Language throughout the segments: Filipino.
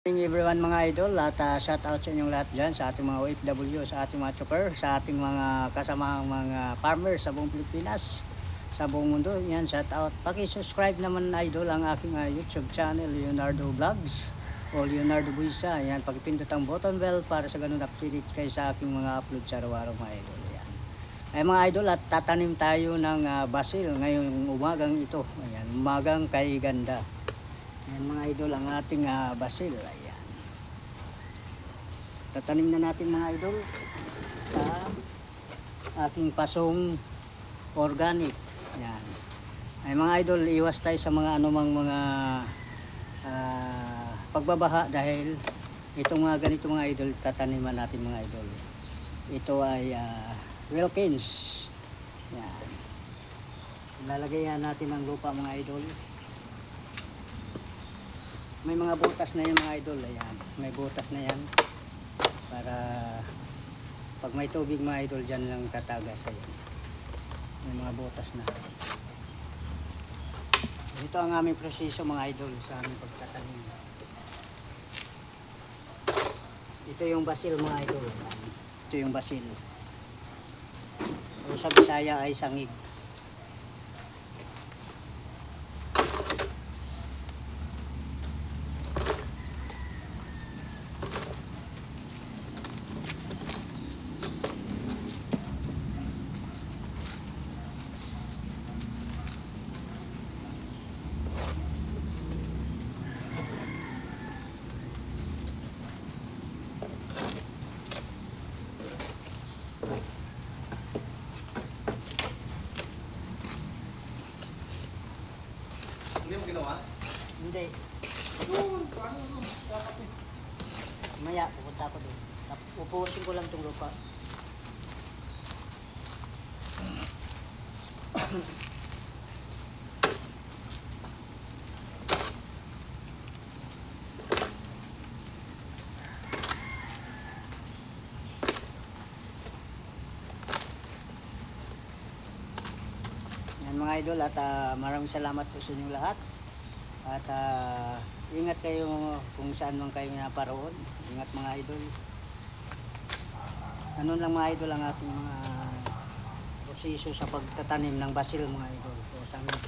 Good morning everyone mga idol at shout out sa inyong lahat dyan sa ating mga OFW, sa ating mga chopper, sa ating mga kasamang mga farmers sa buong Pilipinas, sa buong mundo. Yan, shout out. Paki-subscribe naman idol ang aking YouTube channel, Leonardo Vlogs o Leonardo Buisa. Yan, pag-pindot ang button bell para sa ganun update kayo sa aking mga upload sa araw-araw mga idol. Yan. Ay mga idol, at tatanim tayo ng basil ngayong umagang ito. Ayan, umagang kay ganda. Yan mga idol ang ating basil. Ayan. Tatanim na natin mga idol sa ating pasong organic. Yan. Ay mga idol, iwas tayo sa mga anumang mga pagbabaha dahil itong mga ganito mga idol tataniman natin mga idol. Ito ay Wilkins. Yan. Ilalagay natin ang lupa mga idol. May mga butas na yan mga idol. Ayan. May butas na yan para pag may tubig mga idol dyan lang tatagas. Ayan. May mga butas na. Ito ang aming proseso mga idol sa aming pagtatanim. Ito yung basil mga idol. Ito yung basil. O sa Bisaya ay sangig. Hindi mo ginawa? Hindi. Doon, paano doon? Kakape. Maya, pupunta ko doon. Upusin ko lang itong lupa. Yan mga idol, at maraming salamat po sa inyong lahat. At ingat kayo kung saan man kayo naparoon. Ingat mga idol. Ano lang mga idol ang ating mga proseso sa pagtatanim ng basil mga idol. So, sa amin.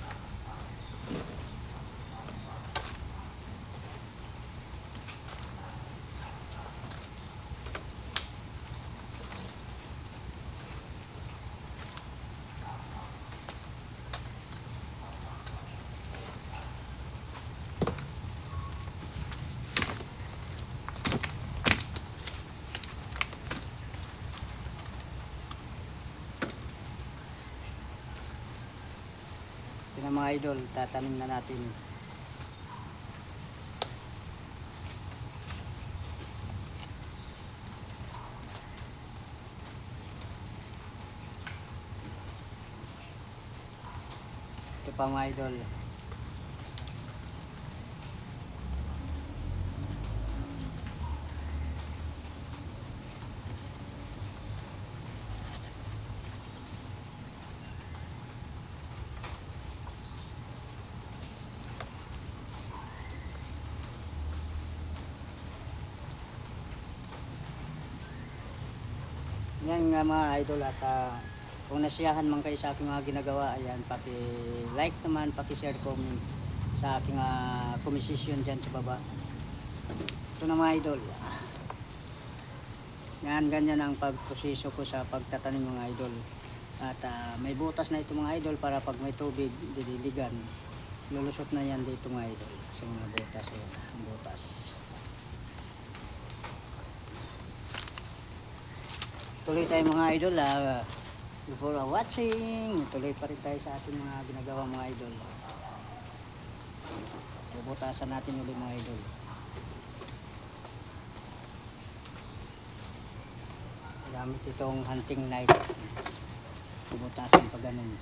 Ito na mga idol, tatanim na natin. Ito pa mga idol. Yan nga mga idol, at kung nasiyahan man kayo sa aking mga ginagawa, ayan, paki-like naman, paki-share, comment sa aking composition dyan sa baba. Ito na mga idol. Yan, ganyan ang pagproseso ko sa pagtatanim mga idol. At may butas na ito mga idol para pag may tubig, didiligan. Lulusot na yan dito mga idol. Sa mga butas, ayan, ang butas. Tuloy tayo mga idol, before watching, tuloy pa rin tayo sa ating mga ginagawa mga idol. Bubutasan natin ulit mga idol. Gamit itong hunting knife. Bubutasan pa ganun.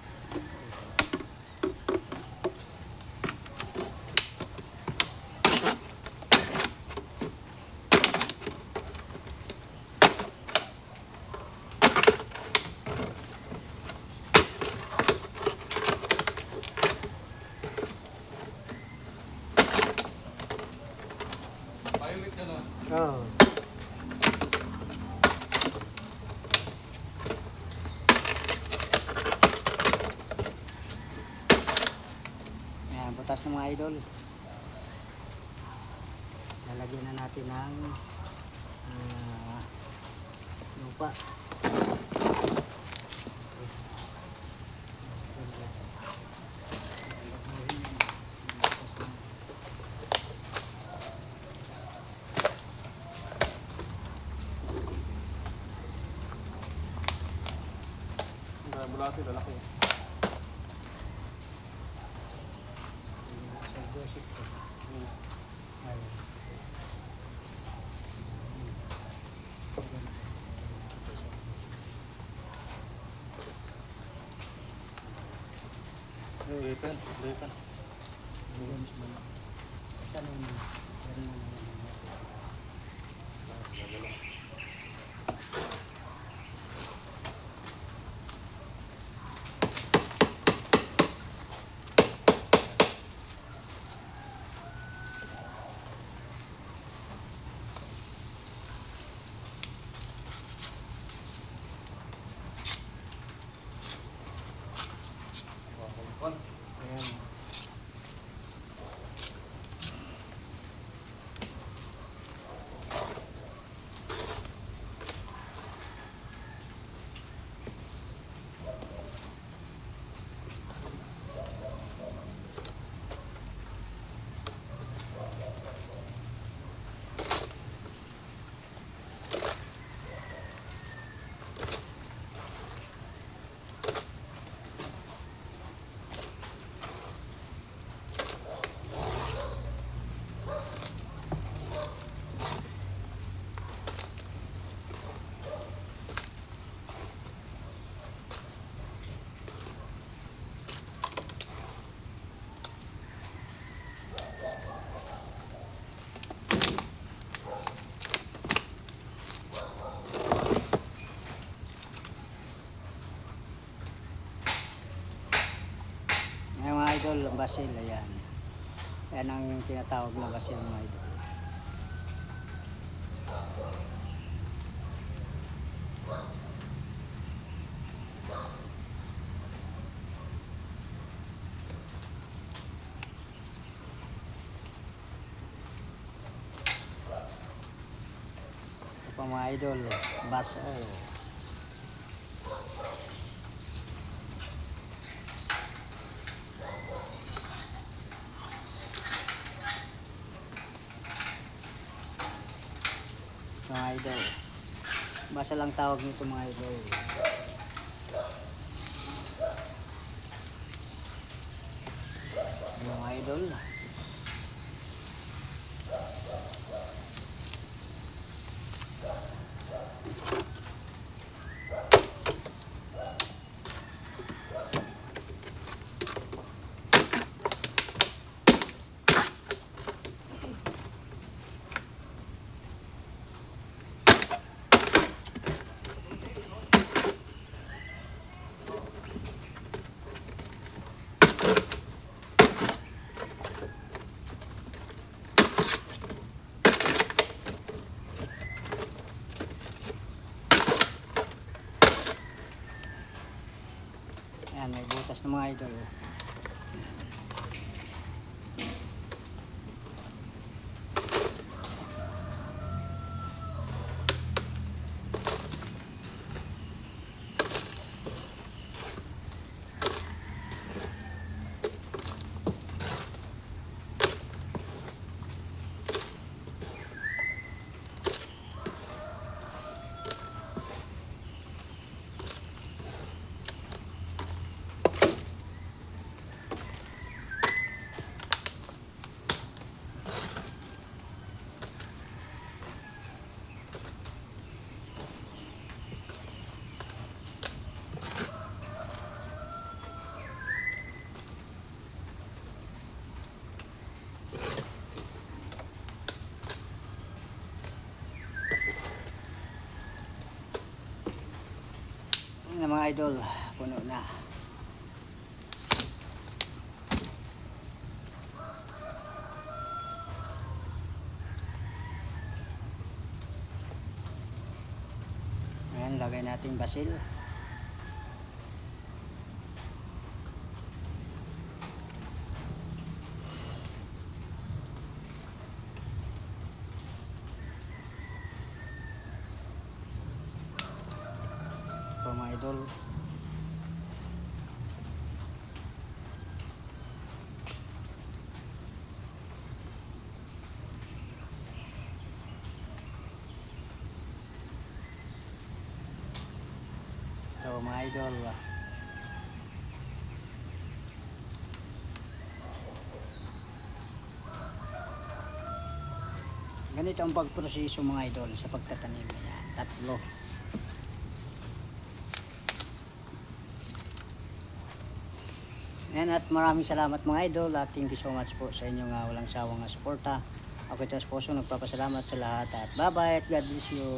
Ayumit ka no? Oo. Ayan, butas ng mga idol. Lalagyan na natin ng lupa. Bulati, lalaki. Litan, litan. Ayan. Ayan mga idol, basil, ayan. Ayan ang tinatawag na basil mga idol. Ito pa mga idol, basil. Mga idol, basa lang tawag nito mga idol. Mga idol, ayan, may butas ng mga idol. Ayan na mga idol, puno na. Yan, lagay natin basil. Ito mga idol. Ito mga idol. Ganito ang pagproseso mga idol sa pagtatanim. Ayan, tatlo. Ayan, at maraming salamat mga idol at thank you so much po sa inyong walang sawang suporta. Ako ito sa puso nagpapasalamat sa lahat at bye bye at God bless you.